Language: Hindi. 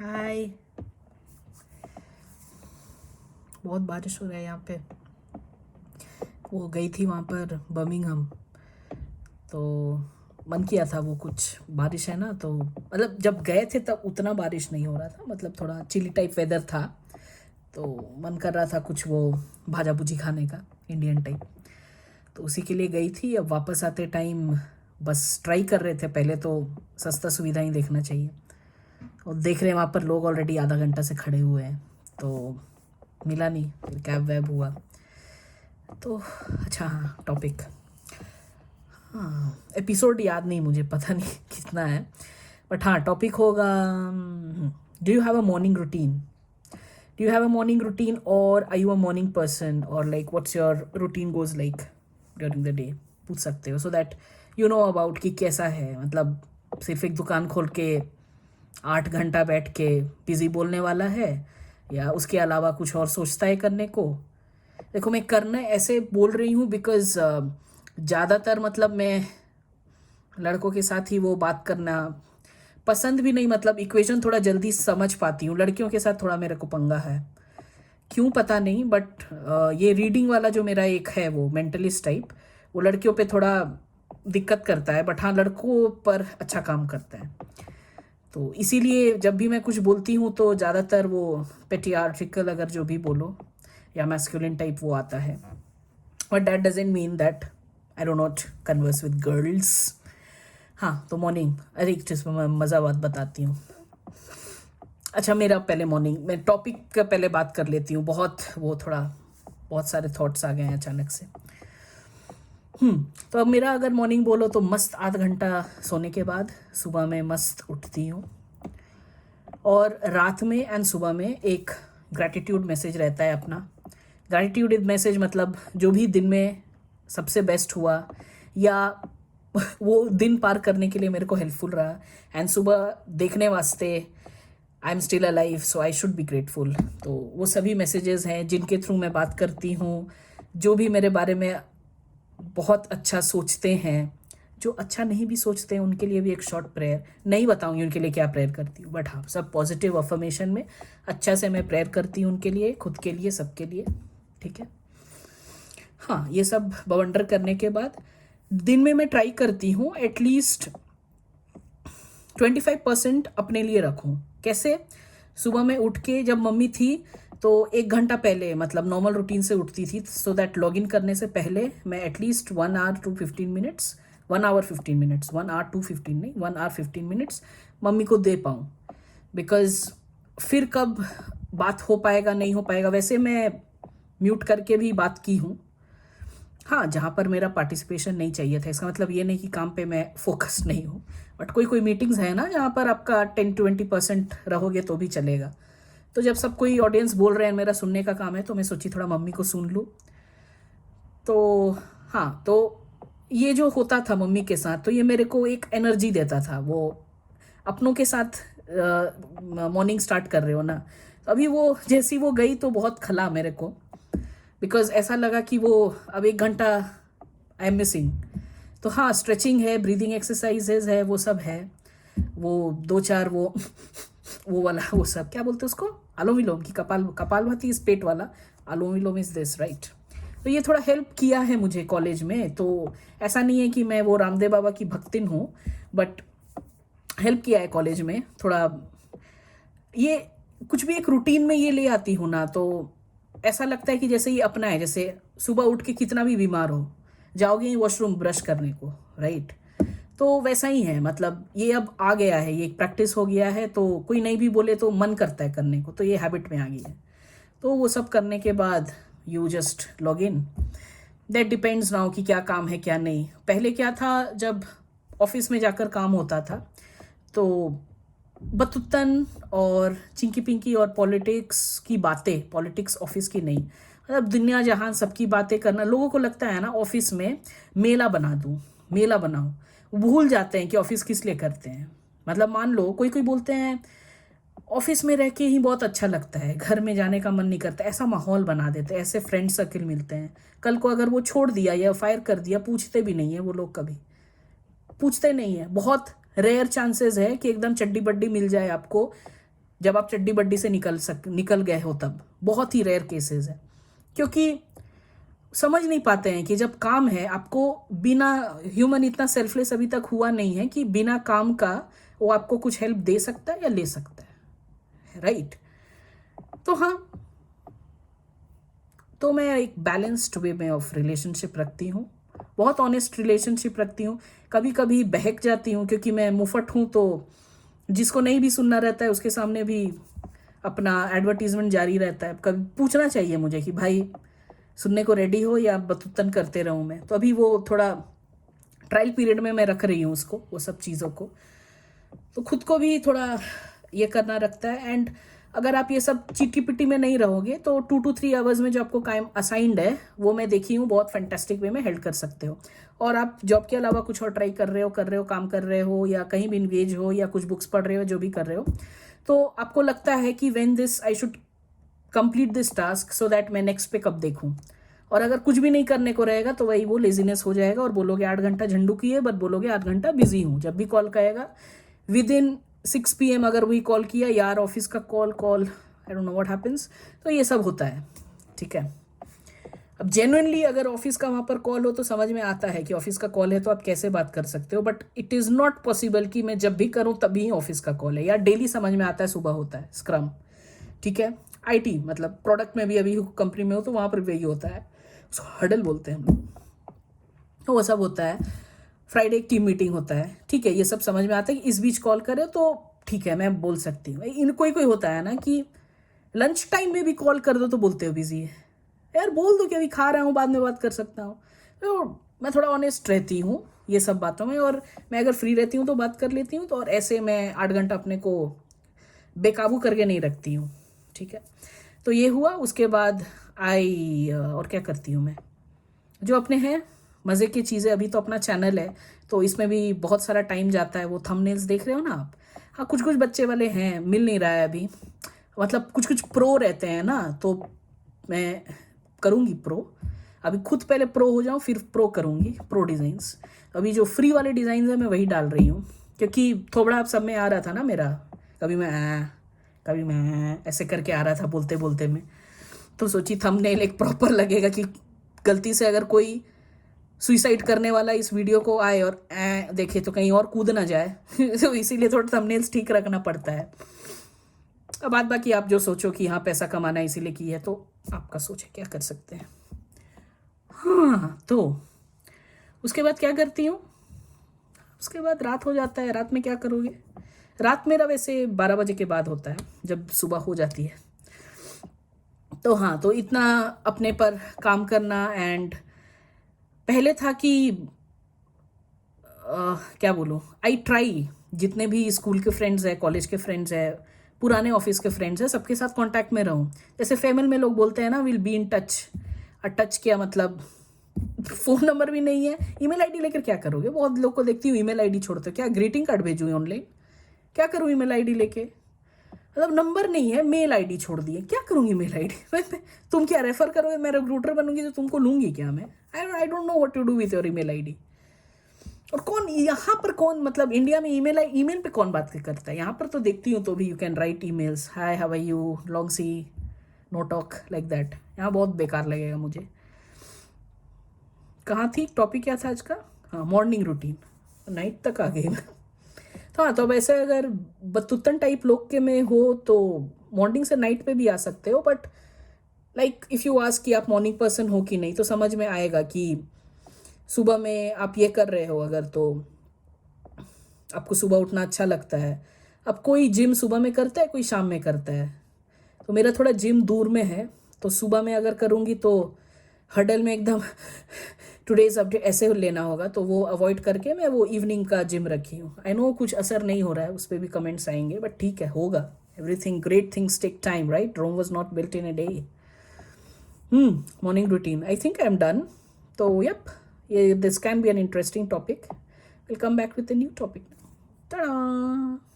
हाय। बहुत बारिश हो रहा है यहाँ पे। वो गई थी वहाँ पर बर्मिंघम, तो मन किया था वो कुछ बारिश है ना, तो मतलब जब गए थे तब उतना बारिश नहीं हो रहा था, मतलब थोड़ा चिली टाइप वेदर था, तो मन कर रहा था कुछ वो भाजा भुजी खाने का, इंडियन टाइप। तो उसी के लिए गई थी। अब वापस आते टाइम बस ट्राई कर रहे थे, पहले तो सस्ता सुविधा ही देखना चाहिए, और देख रहे हैं वहाँ पर लोग ऑलरेडी आधा घंटा से खड़े हुए हैं, तो मिला नहीं, फिर कैब वैब हुआ तो। अच्छा, हाँ, टॉपिक, हाँ एपिसोड याद नहीं मुझे, पता नहीं कितना है, बट हाँ टॉपिक होगा, do you have a morning routine? Do you have a morning routine, और are you a morning person, और like what's your routine goes like during the day? पूछ सकते हो, so that you know about कि कैसा है, मतलब सिर्फ एक दुकान खोल के 8 घंटा बैठ के बिजी बोलने वाला है, या उसके अलावा कुछ और सोचता है करने को। देखो, मैं करना ऐसे बोल रही हूँ बिकॉज ज़्यादातर मतलब मैं लड़कों के साथ ही वो बात करना पसंद भी नहीं, मतलब इक्वेशन थोड़ा जल्दी समझ पाती हूँ, लड़कियों के साथ थोड़ा मेरे को पंगा है, क्यों पता नहीं, बट ये रीडिंग वाला जो मेरा एक है वो मेंटलिस्ट टाइप, वो लड़कियों पे थोड़ा दिक्कत करता है, बट हाँ लड़कों पर अच्छा काम करता है। तो इसीलिए जब भी मैं कुछ बोलती हूँ तो ज़्यादातर वो पेट्रियार्चिकल अगर जो भी बोलो, या मैस्कुलिन टाइप वो आता है, but that doesn't mean that I do not converse with girls. हाँ, तो मॉर्निंग, अरे एक चीज़ मैं मज़ा बात बताती हूँ। अच्छा, मेरा पहले मॉर्निंग, मैं टॉपिक का पहले बात कर लेती हूँ, बहुत वो थोड़ा बहुत सारे थॉट्स आ गए हैं अचानक से। तो अब मेरा अगर मॉर्निंग बोलो तो मस्त 8 घंटा सोने के बाद सुबह में मस्त उठती हूँ, और रात में एंड सुबह में एक ग्रैटिट्यूड मैसेज रहता है अपना। ग्रैटिट्यूड मैसेज मतलब जो भी दिन में सबसे बेस्ट हुआ, या वो दिन पार करने के लिए मेरे को हेल्पफुल रहा, एंड सुबह देखने वास्ते I am still alive, so I should be grateful. तो वो सभी मैसेजेस हैं जिनके थ्रू मैं बात करती हूँ, जो भी मेरे बारे में बहुत अच्छा सोचते हैं, जो अच्छा नहीं भी सोचते हैं उनके लिए भी एक शॉर्ट प्रेयर, नहीं बताऊंगी उनके लिए क्या प्रेयर करती हूँ, बट हाँ सब पॉजिटिव अफर्मेशन में अच्छा से मैं प्रेयर करती हूँ उनके लिए, खुद के लिए, सबके लिए, ठीक है। हाँ, ये सब बवंडर करने के बाद दिन में मैं ट्राई करती हूँ एटलीस्ट 25% अपने लिए रखूँ। कैसे? सुबह में उठ के, जब मम्मी थी तो 1 घंटा पहले, मतलब नॉर्मल रूटीन से उठती थी, सो दैट लॉग इन करने से पहले मैं at least 1 hour to 15 minutes, 1 hour 15 minutes, 1 hour to 15 नहीं, 1 आवर 15 मिनट्स मम्मी को दे पाऊँ, बिकॉज फिर कब बात हो पाएगा नहीं हो पाएगा। वैसे मैं म्यूट करके भी बात की हूँ, हाँ, जहाँ पर मेरा पार्टिसिपेशन नहीं चाहिए था, इसका मतलब ये नहीं कि काम पे मैं फोकस नहीं हूँ, बट कोई कोई मीटिंग्स है ना जहाँ पर आपका 10-20% रहोगे तो भी चलेगा। तो जब सब कोई ऑडियंस बोल रहे हैं, मेरा सुनने का काम है, तो मैं सोची थोड़ा मम्मी को सुन लूँ। तो हाँ, तो ये जो होता था मम्मी के साथ, तो ये मेरे को एक एनर्जी देता था। वो अपनों के साथ मॉर्निंग स्टार्ट कर रहे हो ना, तो अभी वो जैसी वो गई तो बहुत खला मेरे को, बिकॉज ऐसा लगा कि वो अब 1 घंटा आई एम मिसिंग। तो हाँ, स्ट्रेचिंग है, ब्रीदिंग एक्सरसाइजेज है, वो सब है, वो दो चार वो वाला वो सब क्या बोलते हैं उसको, अनुलोम विलोम की कपालभाति इस पेट वाला, अनुलोम विलोम इज दिस राइट। तो ये थोड़ा हेल्प किया है मुझे कॉलेज में, तो ऐसा नहीं है कि मैं वो रामदेव बाबा की भक्तिन हूँ, बट हेल्प किया है कॉलेज में थोड़ा। ये कुछ भी एक रूटीन में ये ले आती हूँ ना, तो ऐसा लगता है कि जैसे ये अपना है। जैसे सुबह उठ के कितना भी बीमार हो, जाओगे ही वॉशरूम ब्रश करने को, राइट? तो वैसा ही है, मतलब ये अब आ गया है, ये एक प्रैक्टिस हो गया है, तो कोई नहीं भी बोले तो मन करता है करने को, तो ये हैबिट में आ गई है। तो वो सब करने के बाद you just log in. That depends now कि क्या काम है क्या नहीं। पहले क्या था, जब ऑफिस में जाकर काम होता था तो बतुतन और चिंकी पिंकी और पॉलिटिक्स की बातें, पॉलिटिक्स ऑफिस की नहीं, मतलब दुनिया जहान सबकी बातें करना, लोगों को लगता है ना ऑफिस में मेला बना दूं, मेला बनाऊं, भूल जाते हैं कि ऑफिस किस लिए करते हैं। मतलब मान लो कोई कोई बोलते हैं ऑफिस में रह के ही बहुत अच्छा लगता है, घर में जाने का मन नहीं करता, ऐसा माहौल बना देते हैं, ऐसे फ्रेंड सर्किल मिलते हैं, कल को अगर वो छोड़ दिया या फायर कर दिया, पूछते भी नहीं है वो लोग, कभी पूछते नहीं है। बहुत रेयर चांसेस है कि एकदम चड्डी बड्डी मिल जाए आपको जब आप चड्डी बड्डी से निकल गए हो तब, बहुत ही रेयर केसेस है। क्योंकि समझ नहीं पाते हैं कि जब काम है, आपको बिना, ह्यूमन इतना सेल्फलेस अभी तक हुआ नहीं है कि बिना काम का वो आपको कुछ हेल्प दे सकता है या ले सकता है, राइट? तो हाँ, तो मैं एक बैलेंस्ड वे में ऑफ रिलेशनशिप रखती हूँ, बहुत ऑनेस्ट रिलेशनशिप रखती हूँ। कभी कभी बहक जाती हूँ क्योंकि मैं मुफट हूँ, तो जिसको नहीं भी सुनना रहता है उसके सामने भी अपना एडवर्टीजमेंट जारी रहता है। कभी पूछना चाहिए मुझे कि भाई सुनने को रेडी हो या बतुतन करते रहूँ मैं। तो अभी वो थोड़ा ट्रायल पीरियड में मैं रख रही हूँ उसको, वो सब चीज़ों को, तो खुद को भी थोड़ा ये करना रखता है। एंड अगर आप ये सब चीटी पिटी में नहीं रहोगे तो 2 to 3 आवर्स में जो आपको काम असाइंड है वो मैं देखी हूँ बहुत फैंटास्टिक वे में हेल्प कर सकते हो। और आप जॉब के अलावा कुछ और ट्राई कर रहे हो, काम कर रहे हो, या कहीं भी इंगेज हो, या कुछ बुक्स पढ़ रहे हो, जो भी कर रहे हो, तो आपको लगता है कि when this I should complete this task so that मैं नेक्स्ट पे कब देखूँ। और अगर कुछ भी नहीं करने को रहेगा तो वही वो लेजीनेस हो जाएगा और बोलोगे 8 घंटा झंडू की है, बट बोलोगे 8 घंटा बिजी हूँ। जब भी कॉल करेगा विद इन 6 PM अगर वही कॉल किया, यार ऑफिस का call I don't know what happens. तो ये सब होता है, ठीक है। अब जेन्युइनली अगर ऑफिस का वहाँ पर कॉल हो तो समझ में आता है कि ऑफिस का कॉल है तो आप कैसे बात कर सकते हो, but it is not possible कि मैं जब भी करूँ तभी ऑफिस का कॉल है, या डेली समझ में आता है सुबह होता है स्क्रम, ठीक है। IT मतलब प्रोडक्ट में भी अभी कंपनी में हो तो वहाँ पर भी यही होता है, उसको हडल बोलते हैं हम लोग, तो वो सब होता है। फ्राइडे एक टीम मीटिंग होता है, ठीक है, ये सब समझ में आता है कि इस बीच कॉल करे तो ठीक है मैं बोल सकती हूँ। इन कोई होता है ना कि लंच टाइम में भी कॉल कर दो तो बोलते हो बिजी है, यार बोल दो कि अभी खा रहा हूँ, बाद में बात कर सकता हूँ। तो मैं थोड़ा ऑनेस्ट रहती हूँ ये सब बातों में, और मैं अगर फ्री रहती हूँ तो बात कर लेती हूँ। तो और ऐसे मैं 8 घंटा अपने को बेकाबू करके नहीं रखती हूँ, ठीक है। तो ये हुआ, उसके बाद और क्या करती हूँ मैं, जो अपने हैं मज़े की चीज़ें। अभी तो अपना चैनल है तो इसमें भी बहुत सारा टाइम जाता है, वो थंबनेल्स देख रहे हो ना आप। हाँ, कुछ कुछ बच्चे वाले हैं, मिल नहीं रहा है अभी, मतलब कुछ कुछ प्रो रहते हैं ना, तो मैं करूँगी प्रो। अभी खुद पहले प्रो हो जाऊँ फिर प्रो करूँगी, प्रो डिज़ाइंस। अभी जो फ्री वाले डिज़ाइन है मैं वही डाल रही हूँ, क्योंकि थोड़ा आप सब में आ रहा था ना मेरा, कभी मैं ऐसे करके आ रहा था बोलते बोलते में। तो सोची थंबनेल एक प्रॉपर लगेगा कि गलती से अगर कोई सुइसाइड करने वाला इस वीडियो को आए और देखे तो कहीं और कूद ना जाए तो इसीलिए थोड़ा थंबनेल्स ठीक रखना पड़ता है। अब बात बाकी आप जो सोचो कि हाँ पैसा कमाना इसीलिए की है तो आपका सोच है, क्या कर सकते हैं। हाँ, तो उसके बाद क्या करती हूँ, उसके बाद रात हो जाता है। रात में क्या करोगे, रात मेरा वैसे 12 बजे के बाद होता है जब सुबह हो जाती है। तो हाँ, तो इतना अपने पर काम करना। एंड पहले था कि क्या बोलूँ, आई ट्राई, जितने भी स्कूल के फ्रेंड्स हैं, कॉलेज के फ्रेंड्स हैं, पुराने ऑफिस के फ्रेंड्स हैं, सबके साथ कांटेक्ट में रहूँ। जैसे फेमल में लोग बोलते हैं ना, will be in touch. Touch क्या मतलब, फ़ोन नंबर भी नहीं है, ईमेल आईडी लेकर क्या करोगे। बहुत लोग को देखती हूँ ईमेल आईडी छोड़ते हो, क्या ग्रीटिंग कार्ड भेजूँ ऑनलाइन, क्या करूँ ईमेल आईडी लेके, मतलब नंबर नहीं है, मेल आईडी छोड़ दिए, क्या करूँगी मेल आईडी तुम क्या रेफर करोगे, मैं रिक्रूटर बनूंगी तो तुमको लूंगी क्या मैं, I don't know what to do with your email ID. और कौन यहाँ पर कौन, मतलब इंडिया में ईमेल पे कौन बात करता है, यहाँ पर तो देखती हूँ तो भी you can write emails, hi how are you, long see, no talk, like that. यहाँ बहुत बेकार लगेगा मुझे। कहाँ थी, टॉपिक क्या था आज का, हाँ मॉर्निंग रूटीन, नाइट तक आ गई मैं। तो हाँ, तो वैसे अगर बतुतन टाइप लोग के में हो तो मॉर्निंग से नाइट पे भी आ सकते हो, but like if you ask कि आप मॉर्निंग पर्सन हो कि नहीं, तो समझ में आएगा कि सुबह में आप ये कर रहे हो अगर, तो आपको सुबह उठना अच्छा लगता है। अब कोई जिम सुबह में करता है, कोई शाम में करता है, तो मेरा थोड़ा जिम दूर में है, तो सुबह में अगर करूँगी तो हडल में एकदम टुडेज अपडेट ऐसे लेना होगा, तो वो अवॉइड करके मैं वो इवनिंग का जिम रखी हूँ। आई नो कुछ असर नहीं हो रहा है, उस पर भी कमेंट्स आएंगे, बट ठीक है, होगा। Everything, great things take time, right? Rome was not built in a day. Morning routine, I think I am done. तो yup, this can be an interesting topic. We'll come back with a new topic. Ta-da!